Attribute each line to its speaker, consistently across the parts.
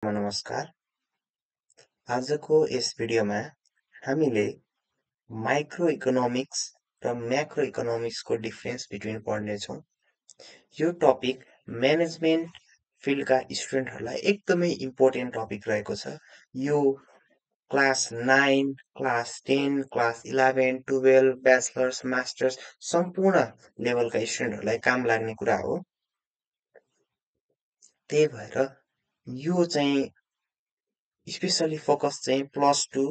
Speaker 1: नमस्कार। आजको यस भिडियोमा हामीले माइक्रो इकोनोमिक्स र म्याक्रो इकोनोमिक्सको डिफरेन्स बिट्विन पढ्नेछौँ। यो टपिक म्यानेजमेन्ट फिल्डका स्टुडेन्टहरूलाई एकदमै इम्पोर्टेन्ट टपिक रहेको छ। यो class 9, class 10, class 11, 12, bachelors, masters सम्पूर्ण लेभलका स्टुडेन्टहरूलाई काम लाग्ने कुरा हो। त्यही भएर यो चाहिँ स्पेसली फोकस चाहिँ +2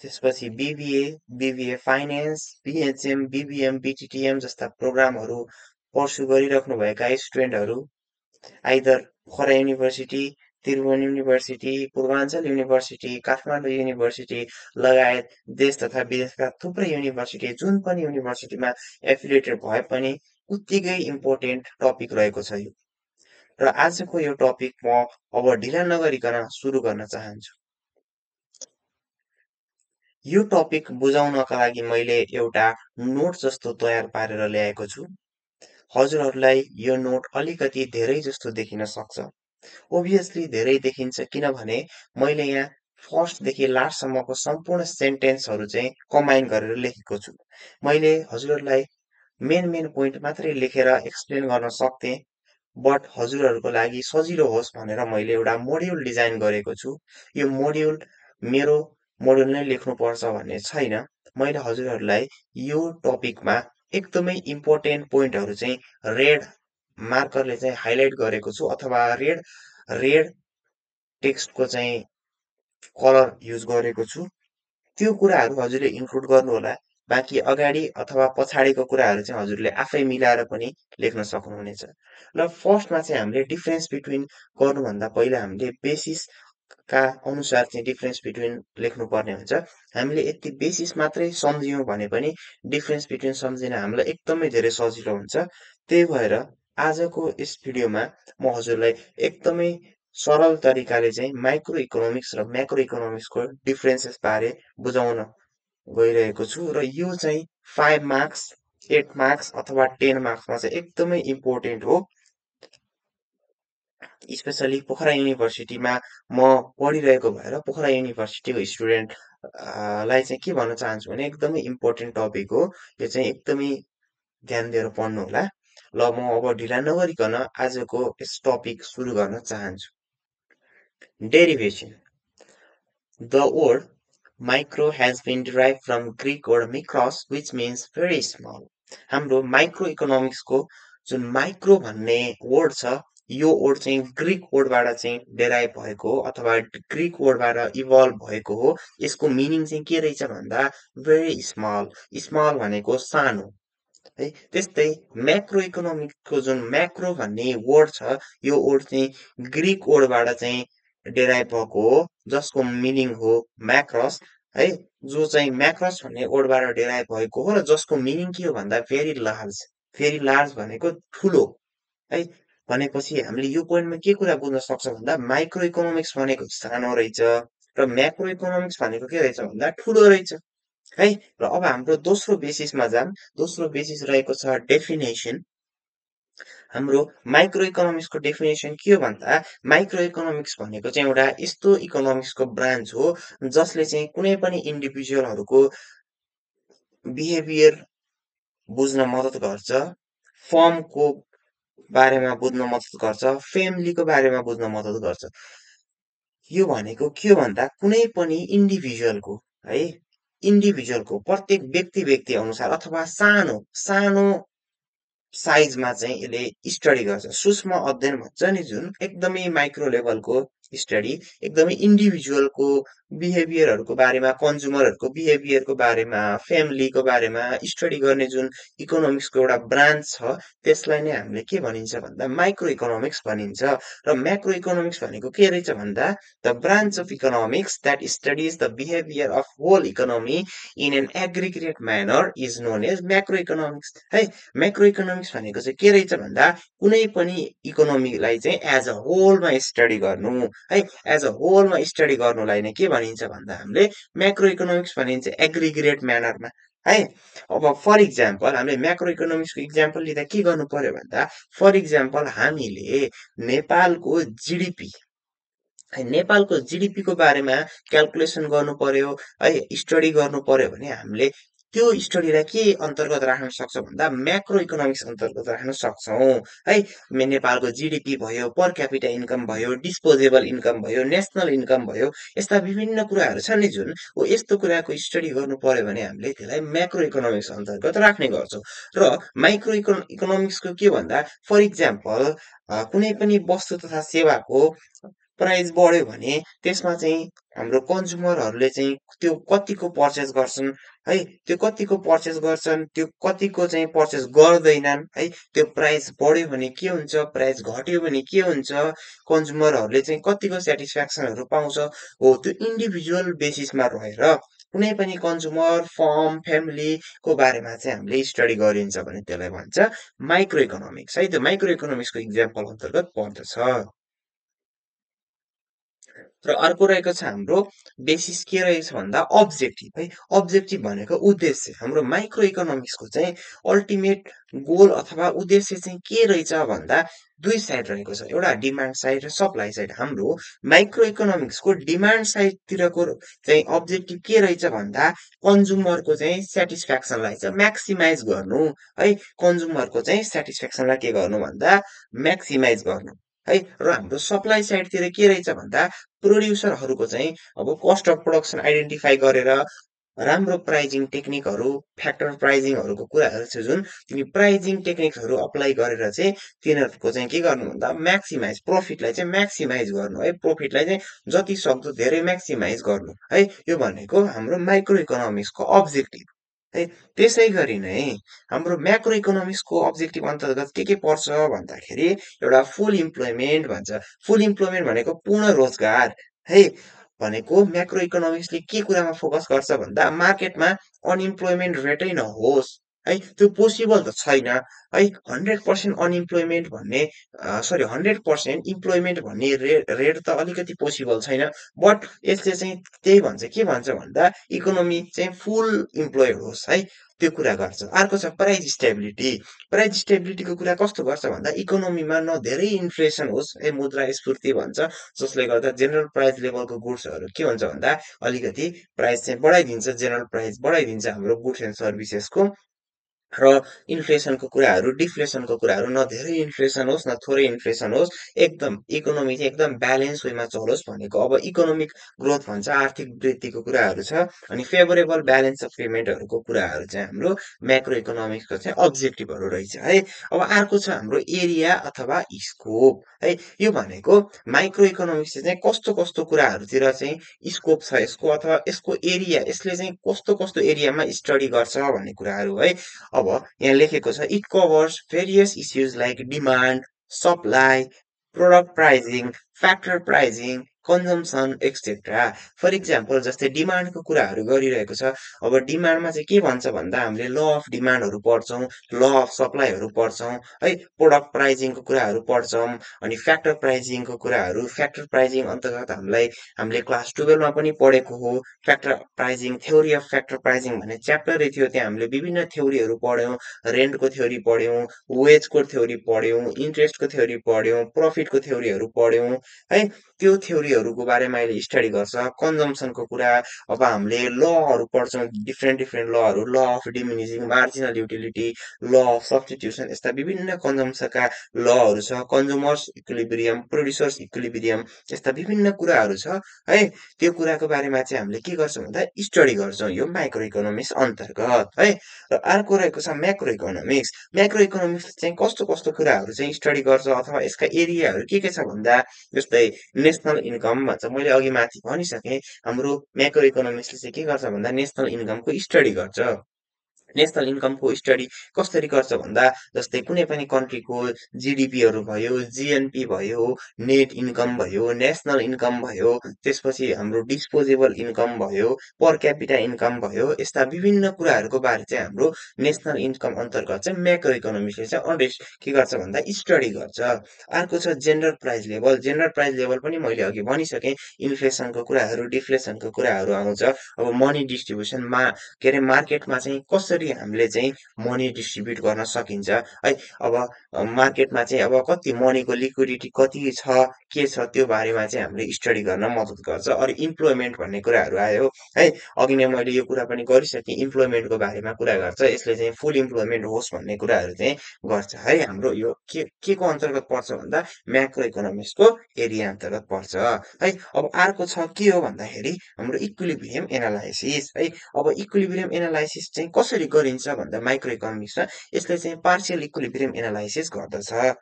Speaker 1: त्यसपछि BBA finance, BHM, BBM, BTTM जस्ता प्रोग्रामहरू पर्स्यु गरिराख्नुभएका स्टुडेन्टहरू either Pokhara university, Tribhuvan university, Purbanchal university, Kathmandu university लगायत देश तथा विदेशका थुप्रै युनिभर्सिटी जुन पनि युनिभर्सिटीमा एफिलिएटेड भए पनि उत्तिकै इम्पोर्टेन्ट टपिक रहेको छ यो। र आजको यो टपिक म अब ढिला नगरिकन सुरु गर्न चाहन्छु। यो टपिक बुझाउनका लागि मैले एउटा नोट जस्तो तयार पारेर ल्याएको छु। हजुरहरूलाई यो नोट अलिकति धेरै जस्तो देखिन सक्छ। ओभियसली धेरै देखिन्छ किनभने मैले यहाँ फर्स्टदेखि लास्टसम्मको सम्पूर्ण सेन्टेन्सहरू चाहिँ कम्बाइन गरेर लेखेको छु। मैले हजुरहरूलाई मेन पोइन्ट मात्रै लेखेर एक्सप्लेन गर्न सक्थेँ, बट हजुरहरूको लागि सजिलो होस् भनेर मैले एउटा मोड्युल डिजाइन गरेको छु। यो मोड्युल मेरो मोड्युल नै लेख्नुपर्छ भन्ने छैन। मैले हजुरहरूलाई यो टपिकमा एकदमै इम्पोर्टेन्ट पोइन्टहरू चाहिँ रेड मार्करले चाहिँ हाइलाइट गरेको छु अथवा रेड टेक्स्टको चाहिँ कलर युज गरेको छु। त्यो कुराहरू हजुरले इन्क्लुड गर्नुहोला। बाँकी अगाडि अथवा पछाडिको कुराहरू चाहिँ हजुरले आफै मिलाएर पनि लेख्न सक्नुहुनेछ। ल फर्स्टमा चाहिँ हामीले डिफरेन्स बिट्विन गर्नुभन्दा पहिला हामीले बेसिसका अनुसार चाहिँ डिफरेन्स बिट्विन लेख्नुपर्ने हुन्छ। हामीले यति बेसिस मात्रै सम्झियौँ भने पनि डिफरेन्स बिट्विन सम्झिन हामीलाई एकदमै धेरै सजिलो हुन्छ। त्यही भएर आजको यस भिडियोमा म हजुरलाई एकदमै सरल तरिकाले चाहिँ माइक्रो इकोनोमिक्स र म्याक्रो इकोनोमिक्सको डिफरेन्सेस बारे बुझाउन गइरहेको छु र यो चाहिँ 5 मार्क्स, 8 मार्क्स अथवा 10 मार्क्समा चाहिँ एकदमै इम्पोर्टेन्ट हो। स्पेसली पोखरा युनिभर्सिटीमा म पढिरहेको भएर पोखरा युनिभर्सिटीको स्टुडेन्ट लाई चाहिँ के भन्न चाहन्छु भने एकदमै इम्पोर्टेन्ट टपिक हो। यो चाहिँ एकदमै ध्यान दिएर पढ्नु होला। ल म अब ढिला नगरिकन आजको यस टपिक सुरु गर्न चाहन्छु। Derivation. The word micro has been derived from Greek word mikros, which means very small. हाम्रो माइक्रो इकोनोमिक्सको जुन माइक्रो भन्ने वर्ड छ, यो वर्ड चाहिँ ग्रीक वर्डबाट चाहिँ डेराइभ भएको हो अथवा ग्रीक वर्डबाट इभल्भ भएको हो। यसको मिनिङ चाहिँ के रहेछ भन्दा भेरी स्मल। स्मल भनेको सानो है। त्यस्तै म्याक्रो इकोनोमिक्सको जुन म्याक्रो भन्ने वर्ड छ, यो वर्ड चाहिँ ग्रीक वर्डबाट चाहिँ डेराइभ भएको हो जसको मिनिङ हो म्याक्रस है। जो चाहिँ म्याक्रस भन्ने वर्डबाट डेराइभ भएको हो र जसको मिनिङ के हो भन्दा भेरी लार्ज। भेरी लार्ज भनेको ठुलो है। भनेपछि हामीले यो पोइन्टमा के कुरा बुझ्न सक्छ भन्दा माइक्रो इकोनोमिक्स भनेको सानो रहेछ र म्याक्रो इकोनोमिक्स भनेको के रहेछ भन्दा ठुलो रहेछ है। र अब हाम्रो दोस्रो बेसिसमा जाम। दोस्रो बेसिस रहेको छ डेफिनेसन। हाम्रो माइक्रो इकोनोमिक्सको डेफिनेसन के हो भन्दा माइक्रो इकोनोमिक्स भनेको चाहिँ एउटा यस्तो इकोनोमिक्सको ब्रान्च हो जसले चाहिँ कुनै पनि इन्डिभिजुअलहरूको बिहेभियर बुझ्न मद्दत गर्छ, फर्मको बारेमा बुझ्न मद्दत गर्छ, फ्यामिलीको बारेमा बुझ्न मद्दत गर्छ। यो भनेको के हो भन्दा कुनै पनि इन्डिभिजुअलको है, इन्डिभिजुअलको प्रत्येक व्यक्ति अनुसार अथवा सानो साइजमा चाहिँ यसले स्टडी गर्छ। सूक्ष्म अध्ययन भन्छ नि जुन एकदमै माइक्रो लेभलको स्टडी, एकदमै इन्डिभिजुअलको बिहेभियरहरूको बारेमा, कन्ज्युमरहरूको बिहेभियरको बारेमा, फ्यामिलीको बारेमा स्टडी गर्ने जुन इकोनोमिक्सको एउटा ब्रान्च छ त्यसलाई नै हामीले के भनिन्छ भन्दा माइक्रो इकोनोमिक्स भनिन्छ। र म्याक्रो इकोनोमिक्स भनेको के रहेछ भन्दा the branch of economics that studies the behaviour of whole economy in an aggregate manner is known as macro economics है। म्याक्रो इकोनोमिक्स भनेको चाहिँ के रहेछ भन्दा कुनै पनि इकोनोमीलाई चाहिँ एज अ होलमा स्टडी गर्नु है। एज अ होलमा स्टडी गर्नुलाई नै के भनिन्छ भन्दा हामीले म्याक्रो इकोनोमिक्स भनिन्छ एग्रिगेट म्यानरमा है। अब फर इक्जाम्पल हामीले म्याक्रो इकोनोमिक्सको इक्जाम्पल लिँदा के गर्नु पर्यो भन्दा फर इक्जाम्पल हामीले नेपालको जिडिपी है नेपालको जिडिपीको बारेमा क्याल्कुलेसन गर्नु पर्यो है, स्टडी गर्नु पर्यो भने हामीले त्यो स्टडीलाई के अन्तर्गत राख्न सक्छौँ भन्दा म्याक्रो इकोनोमिक्स अन्तर्गत राख्न सक्छौँ है। नेपालको जिडिपी भयो, पर क्यापिटा इन्कम भयो, डिस्पोजेबल इन्कम भयो, नेसनल इन्कम भयो, यस्ता विभिन्न कुराहरू छन् नि जुन यस्तो कुराको स्टडी गर्नु पर्यो भने हामीले त्यसलाई म्याक्रो इकोनोमिक्स अन्तर्गत राख्ने गर्छौँ। र माइक्रो इकोनोमिक्सको के भन्दा फर इक्जाम्पल कुनै पनि वस्तु तथा सेवाको प्राइस बढ्यो भने त्यसमा चाहिँ हाम्रो कन्ज्युमरहरूले चाहिँ त्यो कतिको पर्चेस गर्छन् है, त्यो कतिको पर्चेस गर्छन्, त्यो कतिको चाहिँ पर्चेस गर्दैनन् है, त्यो प्राइस बढ्यो भने के हुन्छ, प्राइस घट्यो भने के हुन्छ, कन्ज्युमरहरूले चाहिँ कतिको सेटिस्फ्याक्सनहरू पाउँछ, हो त्यो इन्डिभिजुअल बेसिसमा रहेर कुनै पनि कन्ज्युमर फर्म फ्यामिलीको बारेमा चाहिँ हामीले स्टडी गरिन्छ भने त्यसलाई भन्छ माइक्रो इकोनोमिक्स है। त्यो माइक्रो इकोनोमिक्सको इक्जाम्पल अन्तर्गत पर्दछ। र अर्को रहेको छ हाम्रो बेसिस के रहेछ भन्दा अब्जेक्टिभ है। अब्जेक्टिभ भनेको उद्देश्य। हाम्रो माइक्रो इकोनोमिक्सको चाहिँ अल्टिमेट गोल अथवा उद्देश्य चाहिँ के रहेछ भन्दा दुई साइड रहेको छ, एउटा डिमान्ड साइड र सप्लाई साइड। हाम्रो माइक्रो इकोनोमिक्सको डिमान्ड साइडतिरको चाहिँ अब्जेक्टिभ के रहेछ भन्दा कन्ज्युमरको चाहिँ सेटिस्फ्याक्सनलाई चाहिँ म्याक्सिमाइज गर्नु है। कन्ज्युमरको चाहिँ सेटिस्फ्याक्सनलाई के गर्नु भन्दा म्याक्सिमाइज गर्नु है। र हाम्रो सप्लाई साइडतिर के रहेछ भन्दा प्रोड्युसरहरूको चाहिँ अब कस्ट अफ प्रोडक्सन आइडेन्टिफाई गरेर राम्रो प्राइजिङ टेक्निकहरू, फ्याक्टर प्राइजिङहरूको कुराहरू छ जुन तिनी प्राइजिङ टेक्निक्सहरू अप्लाई गरेर चाहिँ तिनीहरूको चाहिँ के गर्नु भन्दा म्याक्सिमाइज प्रफिटलाई चाहिँ म्याक्सिमाइज गर्नु है। प्रफिटलाई चाहिँ जति सक्दो धेरै म्याक्सिमाइज गर्नु है। यो भनेको हाम्रो माइक्रो इकोनोमिक्सको अब्जेक्टिभ है। त्यसै गरी नै हाम्रो म्याक्रो इकोनोमिक्सको अब्जेक्टिभ अन्तर्गत के पर्छ भन्दाखेरि एउटा फुल इम्प्लोइमेन्ट भन्छ। फुल इम्प्लोइमेन्ट भनेको पूर्ण रोजगार है। भनेको म्याक्रो इकोनोमिक्सले के कुरामा फोकस गर्छ भन्दा मार्केटमा अनइम्प्लोइमेन्ट रेटै नहोस् है। त्यो पोसिबल त छैन है। 100% अनइम्प्लोइमेन्ट भन्ने 100% इम्प्लोइमेन्ट भन्ने रेट त अलिकति पोसिबल छैन। बट यसले चाहिँ त्यही भन्छ, के भन्छ भन्दा इकोनोमी चाहिँ फुल इम्प्लोइड होस् है, त्यो कुरा गर्छ। अर्को छ प्राइस स्टेबिलिटी। प्राइस स्टेबिलिटीको कुरा कस्तो गर्छ भन्दा इकोनोमीमा न धेरै इन्फ्लेसन होस् है, मुद्रास्फीति भन्छ, जसले गर्दा जेनरल प्राइस लेभलको गुड्सहरू के हुन्छ भन्दा अलिकति प्राइस चाहिँ बढाइदिन्छ, जेनरल प्राइस बढाइदिन्छ हाम्रो गुड्स एन्ड सर्भिसेसको। र इन्फ्लेसनको कुराहरू, डिफ्लेसनको कुराहरू, न धेरै इन्फ्लेसन होस् न थोरै इन्फ्लेसन होस्, एकदम इकोनोमी चाहिँ एकदम ब्यालेन्स वेमा चलोस् भनेको। अब इकोनोमिक ग्रोथ भन्छ, आर्थिक वृद्धिको कुराहरू छ, अनि फेभरेबल ब्यालेन्स अफ पेमेन्टहरूको कुराहरू चाहिँ हाम्रो म्याक्रो इकोनोमिक्सको चाहिँ अब्जेक्टिभहरू रहेछ है। अब अर्को छ हाम्रो एरिया अथवा स्कोप है। यो भनेको माइक्रो इकोनोमिक्सले चाहिँ कस्तो कस्तो कुराहरूतिर चाहिँ स्कोप छ यसको, अथवा यसको एरिया, यसले चाहिँ कस्तो कस्तो एरियामा स्टडी गर्छ भन्ने कुराहरू है। अब यहाँ लेखेको छ it covers various issues like demand, supply, product pricing, factor pricing, consumption etcetera. For example जस्तै डिमान्डको कुराहरू गरिरहेको छ। अब डिमान्डमा चाहिँ के भन्छ भन्दा हामीले ल अफ डिमान्डहरू पढ्छौँ, ल अफ सप्लाईहरू पढ्छौँ है, प्रोडक्ट प्राइजिङको कुराहरू पढ्छौँ, अनि फ्याक्टर प्राइजिङको कुराहरू, फ्याक्टर प्राइजिङ अन्तर्गत हामीले क्लास 12मा पनि पढेको हो। फ्याक्टर प्राइजिङ, थ्योरी अफ फ्याक्टर प्राइजिङ भन्ने च्याप्टरै थियो, त्यहाँ हामीले विभिन्न थ्योरीहरू पढ्यौँ, रेन्टको थ्योरी पढ्यौँ, वेजको थ्योरी पढ्यौँ, इन्ट्रेस्टको थ्योरी पढ्यौँ, प्रफिटको थ्योरीहरू पढ्यौँ है। त्यो थ्योरीहरूको बारेमा अहिले स्टडी गर्छ। कन्जम्सनको कुरा अब हामीले लहरू पढ्छौँ, डिफ्रेन्ट डिफ्रेन्ट लहरू, law of diminishing marginal utility, law of substitution, यस्ता विभिन्न कन्जम्सनका लहरू छ। कन्ज्युमर्स इक्विलिब्रियम, प्रोड्युसर्स इक्विलिब्रियम, यस्ता विभिन्न कुराहरू छ है। त्यो कुराको बारेमा चाहिँ हामीले के गर्छौँ भन्दा स्टडी गर्छौँ यो माइक्रो इकोनोमिक्स अन्तर्गत है। र अर्को रहेको छ म्याक्रो इकोनोमिक्स। म्याक्रो इकोनोमिक्स चाहिँ कस्तो कस्तो कुराहरू चाहिँ स्टडी गर्छ अथवा यसका एरियाहरू के छ भन्दा जस्तै नेसनल इन्कम भन्छ, मैले अघि माथि भनिसकेँ। हाम्रो म्याक्रो इकोनोमिक्सले चाहिँ के गर्छ भन्दा नेसनल इन्कमको स्टडी गर्छ। नेसनल इन्कमको स्टडी कसरी गर्छ भन्दा जस्तै कुनै पनि कन्ट्रीको जिडिपीहरू भयो, जिएनपी भयो, नेट इन्कम भयो, नेसनल इन्कम भयो, त्यसपछि हाम्रो डिस्पोजेबल इन्कम भयो, पर क्यापिटा इन्कम भयो, यस्ता विभिन्न कुराहरूको बारे चाहिँ हाम्रो नेसनल इन्कम अन्तर्गत चाहिँ म्याक्रो इकोनोमिक्सले चाहिँ के गर्छ भन्दा स्टडी गर्छ। अर्को छ general price level. General price level पनि मैले अघि भनिसकेँ, इन्फ्लेसनको कुराहरू, डिफ्लेसनको कुराहरू आउँछ। अब मनी डिस्ट्रिब्युसनमा के अरे मार्केटमा चाहिँ कसरी कसरी हामीले चाहिँ मनी डिस्ट्रिब्युट गर्न सकिन्छ है। अब मार्केटमा चाहिँ अब कति मनीको लिक्विडिटी कति छ, के छ त्यो बारेमा चाहिँ हामीले स्टडी गर्न मद्दत गर्छ। अनि इम्प्लोइमेन्ट भन्ने कुराहरू आयो है। अघि नै मैले यो कुरा पनि गरिसकेँ, इम्प्लोइमेन्टको बारेमा कुरा गर्छ। यसले चाहिँ फुल इम्प्लोइमेन्ट होस् भन्ने कुराहरू चाहिँ गर्छ है। हाम्रो यो के को अन्तर्गत पर्छ भन्दा म्याक्रो इकोनोमिक्सको एरिया अन्तर्गत पर्छ है। अब अर्को छ के हो भन्दाखेरि हाम्रो इक्विलिब्रियम एनालाइसिस है। अब इक्विलिब्रियम एनालाइसिस चाहिँ कसरी गरिन्छ भन्दा माइक्रो इकोनोमिक्समा यसले चाहिँ पार्शियल इक्विलिब्रियम एनालाइसिस गर्दछ है।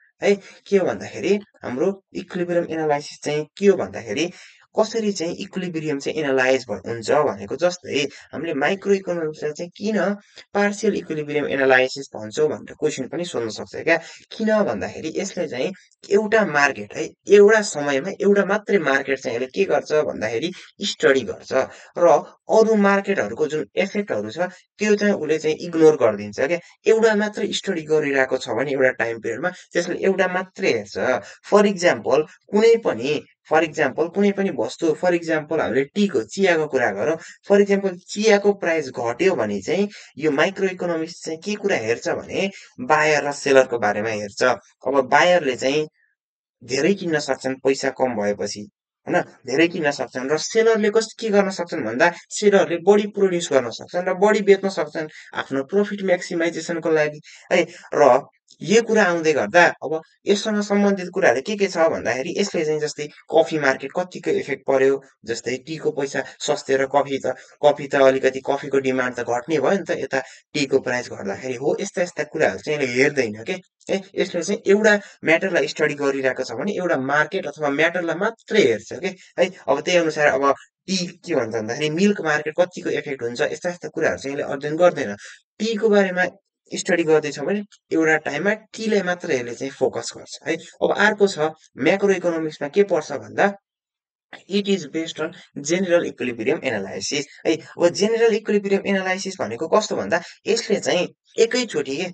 Speaker 1: के हो भन्दाखेरि हाम्रो इक्विलिब्रियम एनालाइसिस चाहिँ के हो भन्दाखेरि कसरी चाहिँ इक्विलिब्रियम चाहिँ एनालाइज हुन्छ भनेको। जस्तै हामीले माइक्रो इकोनोमिक्सलाई चाहिँ किन पार्शियल इक्विलिब्रियम एनालाइसिस भन्छौँ भनेर क्वेसन पनि सोध्न सक्छ क्या। किन भन्दाखेरि यसले चाहिँ एउटा मार्केट है, एउटा समयमा एउटा मात्रै मार्केट चाहिँ यसले के गर्छ भन्दाखेरि स्टडी गर्छ र अरू मार्केटहरूको जुन इफेक्टहरू छ त्यो चाहिँ उसले चाहिँ इग्नोर गरिदिन्छ क्या। एउटा मात्रै स्टडी गरिरहेको छ भने एउटा टाइम पिरियडमा त्यसले एउटा मात्रै हेर्छ। फर इक्जाम्पल कुनै पनि वस्तु, फर इक्जाम्पल हामीले टीको चियाको कुरा गरौँ। फर इक्जाम्पल चियाको प्राइस घट्यो भने चाहिँ यो माइक्रो इकोनोमिक्स चाहिँ के कुरा हेर्छ भने बायर र सेलरको बारेमा हेर्छ। अब बायरले चाहिँ धेरै किन्न सक्छन् पैसा कम भएपछि होइन, धेरै किन्न सक्छन् र सेलरले के गर्न सक्छन् भन्दा सेलरले बढी प्रोड्युस गर्न सक्छन् र बढी बेच्न सक्छन् आफ्नो प्रफिट म्याक्सिमाइजेसनको लागि है। र यो कुरा आउँदै गर्दा अब यससँग सम्बन्धित कुराहरू के छ भन्दाखेरि यसले चाहिँ जस्तै कफी मार्केट कतिको इफेक्ट पर्यो। जस्तै टीको पैसा सस्तेर कफी त अलिकति कफीको डिमान्ड त घट्ने भयो नि त यता टीको प्राइस घट्दाखेरि। हो यस्ता यस्ता कुराहरू चाहिँ यसले हेर्दैन के है। यसले चाहिँ एउटा म्याटरलाई स्टडी गरिरहेको छ भने एउटा मार्केट अथवा म्याटरलाई मात्रै हेर्छ के है। अब त्यही अनुसार अब टी के भन्छ भन्दाखेरि मिल्क मार्केट कतिको इफेक्ट हुन्छ यस्ता यस्ता कुराहरू चाहिँ यसले अध्ययन गर्दैन। टीको बारेमा स्टडी गर्दैछ भने एउटा टाइममा टीलाई मात्र यसले चाहिँ फोकस गर्छ है। अब अर्को छ म्याक्रो इकोनोमिक्समा के पर्छ भन्दा it is based on general equilibrium analysis है। अब जेनरल इक्विलिब्रियम एनालाइसिस भनेको कस्तो भन्दा यसले चाहिँ एकैचोटि के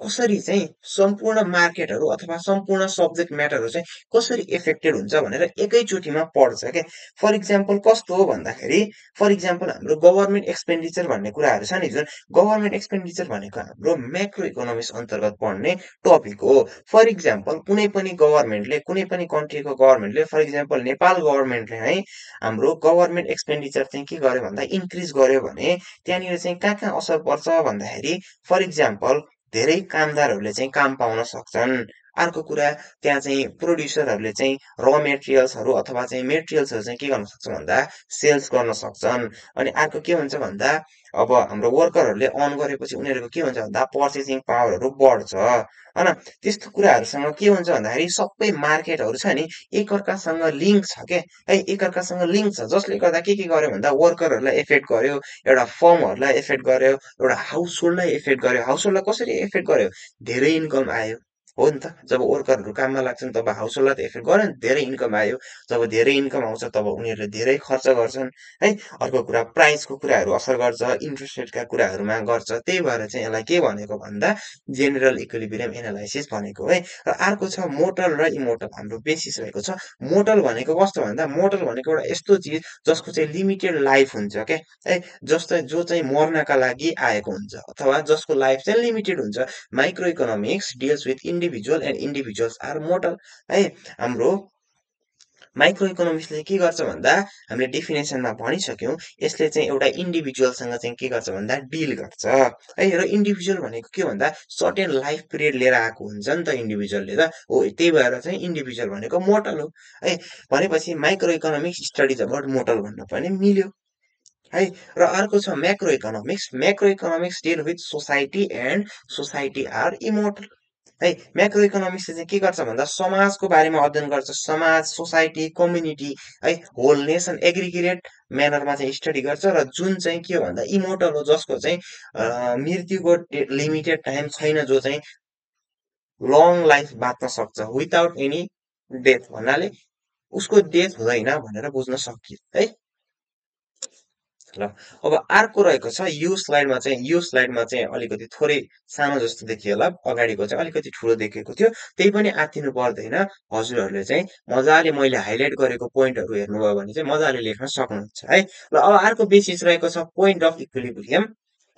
Speaker 1: कसरी चाहिँ सम्पूर्ण मार्केटहरू अथवा सम्पूर्ण सब्जेक्ट म्याटरहरू चाहिँ कसरी इफेक्टेड हुन्छ भनेर एकैचोटिमा पढ्छ क्या। फर इक्जाम्पल कस्तो हो भन्दाखेरि फर इक्जाम्पल हाम्रो गभर्मेन्ट एक्सपेन्डिचर भन्ने कुराहरू छ नि, जुन गभर्मेन्ट एक्सपेन्डिचर भनेको हाम्रो म्याक्रो इकोनोमिक्स अन्तर्गत पढ्ने टपिक हो। फर इक्जाम्पल कुनै पनि गभर्मेन्टले, कुनै पनि कन्ट्रीको गभर्मेन्टले, फर इक्जाम्पल नेपाल गभर्मेन्टले है हाम्रो गभर्मेन्ट एक्सपेन्डिचर चाहिँ के गर्यो भन्दा इन्क्रिज गर्यो भने त्यहाँनिर चाहिँ कहाँ असर पर्छ भन्दाखेरि फर इक्जाम्पल धेरै कामदारहरूले चाहिँ काम पाउन सक्छन्। अर्को कुरा त्यहाँ चाहिँ प्रोड्युसरहरूले चाहिँ र मेटेरियल्सहरू अथवा चाहिँ मेटेरियल्सहरू चाहिँ के गर्न सक्छ भन्दा सेल्स गर्न सक्छन्। अनि अर्को के हुन्छ भन्दा अब हाम्रो वर्करहरूले अर्न गरेपछि उनीहरूको के हुन्छ भन्दा पर्चेसिङ पावरहरू बढ्छ होइन। त्यस्तो कुराहरूसँग के हुन्छ भन्दाखेरि सबै मार्केटहरू छ नि एकअर्कासँग लिङ्क छ के है, एकअर्कासँग लिङ्क छ। जसले गर्दा के गर्यो भन्दा वर्करहरूलाई एफेक्ट गर्यो, एउटा फर्महरूलाई एफेक्ट गर्यो, एउटा हाउस होल्डलाई एफेक्ट गर्यो। हाउस होल्डलाई कसरी एफेक्ट गर्यो, धेरै इन्कम आयो हो नि त। जब वर्करहरू काममा लाग्छन् तब हाउस होल्डलाई त एफेक्ट गर्यो नि, धेरै इन्कम आयो। जब धेरै इन्कम आउँछ तब उनीहरूले धेरै खर्च गर्छन् है। अर्को कुरा प्राइसको कुराहरू असर गर्छ, इन्ट्रेस्ट रेटका कुराहरूमा गर्छ। त्यही भएर चाहिँ यसलाई के भनेको भन्दा जेनरल इक्विलिब्रियम एनालाइसिस भनेको है। र अर्को छ मोडल र इमोडल, हाम्रो बेसिस रहेको छ। मोडल भनेको कस्तो भन्दा मोडल भनेको एउटा यस्तो चिज जसको चाहिँ लिमिटेड लाइफ हुन्छ क्या है, जस्तो जो चाहिँ मर्नका लागि आएको हुन्छ अथवा जसको लाइफ चाहिँ लिमिटेड हुन्छ। Micro economics deals with individual and individuals are model है। हाम्रो माइक्रो इकोनोमिक्सले के गर्छ भन्दा हामीले डेफिनेसनमा भनिसक्यौँ, यसले चाहिँ एउटा इन्डिभिजुअलसँग चाहिँ के गर्छ भन्दा डिल गर्छ है। र इन्डिभिजुअल भनेको के भन्दा सर्टेन लाइफ पिरियड लिएर आएको हुन्छ नि त इन्डिभिजुअलले त हो। त्यही भएर चाहिँ इन्डिभिजुअल भनेको मोडल हो है। भनेपछि micro economics studies about model भन्न पनि मिल्यो है। र अर्को छ macro economics. Macro economics deal with society and society are immortal है। म्याक्रो इकोनोमिक्सले चाहिँ के गर्छ भन्दा समाजको बारेमा अध्ययन गर्छ। समाज, सोसाइटी, कम्युनिटी है, होल नेसन एग्रिगेट म्यानरमा चाहिँ स्टडी गर्छ। र जुन चाहिँ के हो भन्दा इमोर्टल हो, जसको चाहिँ मृत्युको लिमिटेड टाइम छैन, जो चाहिँ लङ लाइफ बाँच्न सक्छ विदाउट एनी डेथ भन्नाले उसको डेथ हुँदैन भनेर बुझ्न सकियो है। ल अब अर्को रहेको छ यो स्लाइडमा चाहिँ अलिकति थोरै सानो जस्तो देखियो होला, अगाडिको चाहिँ अलिकति ठुलो देखेको थियो। त्यही पनि आत्तिनु पर्दैन, हजुरहरूले चाहिँ मजाले मैले हाइलाइट गरेको पोइन्टहरू हेर्नुभयो भने चाहिँ मजाले लेख्न सक्नुहुन्छ है। ल अब अर्को बेसिस रहेको छ पोइन्ट अफ इक्विलिब्रियम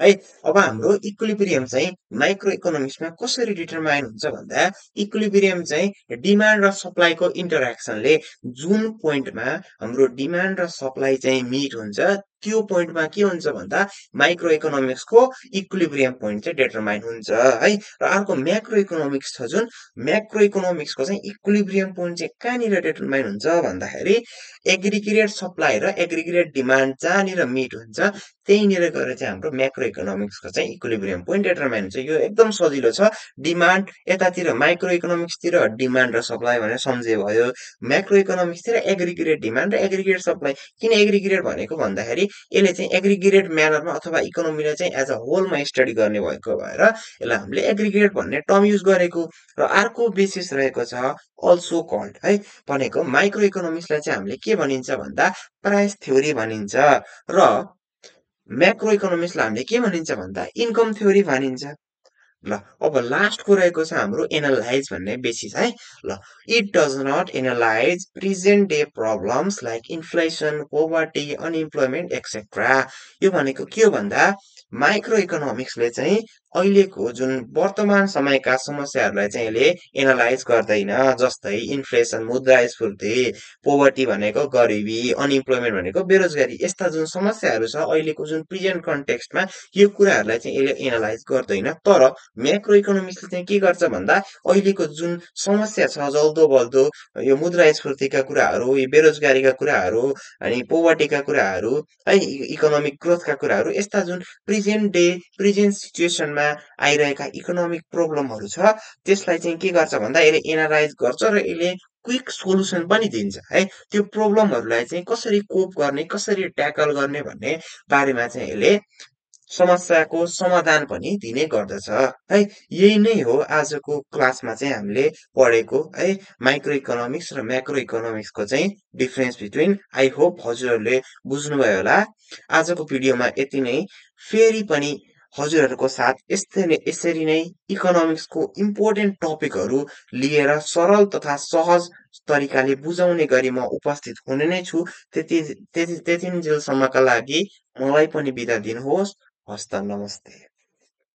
Speaker 1: है। अब हाम्रो इक्विलिब्रियम चाहिँ माइक्रो इकोनोमिक्समा कसरी डिटरमाइन हुन्छ भन्दा इक्विलिब्रियम चाहिँ डिमान्ड र सप्लाईको इन्टरेक्सनले जुन पोइन्टमा हाम्रो डिमान्ड र सप्लाई चाहिँ मिट हुन्छ त्यो पोइन्टमा के हुन्छ भन्दा माइक्रो इकोनोमिक्सको इक्विलिब्रियम पोइन्ट चाहिँ डिटरमाइन हुन्छ है। र अर्को म्याक्रो इकोनोमिक्स छ जुन म्याक्रो इकोनोमिक्सको चाहिँ इक्विलिब्रियम पोइन्ट चाहिँ कहाँनिर डिटरमाइन हुन्छ भन्दाखेरि एग्रिगेट सप्लाई र एग्रिगेट डिमान्ड जहाँनिर मिट हुन्छ त्यहीँनिर गएर चाहिँ हाम्रो म्याक्रो इकोनोमिक्सको चाहिँ इक्विलिब्रियम पोइन्ट डिटरमाइन हुन्छ। यो एकदम सजिलो छ। डिमान्ड यतातिर माइक्रो इकोनोमिक्सतिर डिमान्ड र सप्लाई भनेर सम्झे भयो, म्याक्रो इकोनोमिक्सतिर एग्रिगेट डिमान्ड र एग्रिगेट सप्लाई। किन एग्रिगेट भनेको भन्दाखेरि यसले चाहिँ एग्रिगेट म्यानरमा अथवा इकोनोमीलाई चाहिँ एज अ होलमा स्टडी गर्ने भएको भएर यसलाई हामीले एग्रिगेट भन्ने टर्म युज गरेको। र अर्को बेसिस रहेको छ अल्सो कल्ड है, भनेको माइक्रो इकोनोमिक्सलाई चाहिँ हामीले के भनिन्छ भन्दा प्राइस थ्योरी भनिन्छ र म्याक्रो इकोनोमिक्सलाई हामीले के भनिन्छ भन्दा इन्कम थ्योरी भनिन्छ। ल अब लास्टको रहेको छ हाम्रो एनालाइज भन्ने बेसिस है। ल it does not analyse present day problems like inflation, poverty, unemployment etcetera. यो भनेको के हो भन्दा माइक्रो इकोनोमिक्सले चाहिँ अहिलेको जुन वर्तमान समयका समस्याहरूलाई चाहिँ यसले एनालाइज गर्दैन। जस्तै इन्फ्लेसन मुद्रास्फीति, पोभर्टी भनेको गरिबी, अनइम्प्लोइमेन्ट भनेको बेरोजगारी, यस्ता जुन समस्याहरू छ अहिलेको जुन प्रेजेन्ट कन्टेक्स्टमा यो कुराहरूलाई चाहिँ यसले एनालाइज गर्दैन। तर म्याक्रो इकोनोमिक्सले चाहिँ के गर्छ भन्दा अहिलेको जुन समस्या छ जल्दो बल्दो यो मुद्रास्फीतिका कुराहरू, यो बेरोजगारीका कुराहरू अनि पोभर्टीका कुराहरू है, इकोनोमिक ग्रोथका कुराहरू, यस्ता जुन प्रेजेन्ट डे प्रेजेन्ट सिचुएसनमा आइरहेका इकोनोमिक प्रब्लमहरू छ त्यसलाई चाहिँ के गर्छ भन्दा यसले एनालाइज गर्छ र यसले क्विक सोलुसन पनि दिन्छ है। त्यो प्रब्लमहरूलाई चाहिँ कसरी कोप गर्ने, कसरी ट्याकल गर्ने भन्ने बारेमा चाहिँ यसले समस्याको समाधान पनि दिने गर्दछ है। यही नै हो आजको क्लासमा चाहिँ हामीले पढेको है, माइक्रो इकोनोमिक्स र म्याक्रो इकोनोमिक्सको चाहिँ डिफरेन्स बिट्विन। आई होप हजुरहरूले बुझ्नुभयो होला। आजको भिडियोमा यति नै। फेरि पनि हजुरहरूको साथ यसरी नै इकोनोमिक्सको इम्पोर्टेन्ट टपिकहरू लिएर सरल तथा सहज तरिकाले बुझाउने गरी म उपस्थित हुने नै छु। त्यतिन्जेलसम्मका लागि मलाई पनि बिदा दिनुहोस्। हस्त नमस्ते।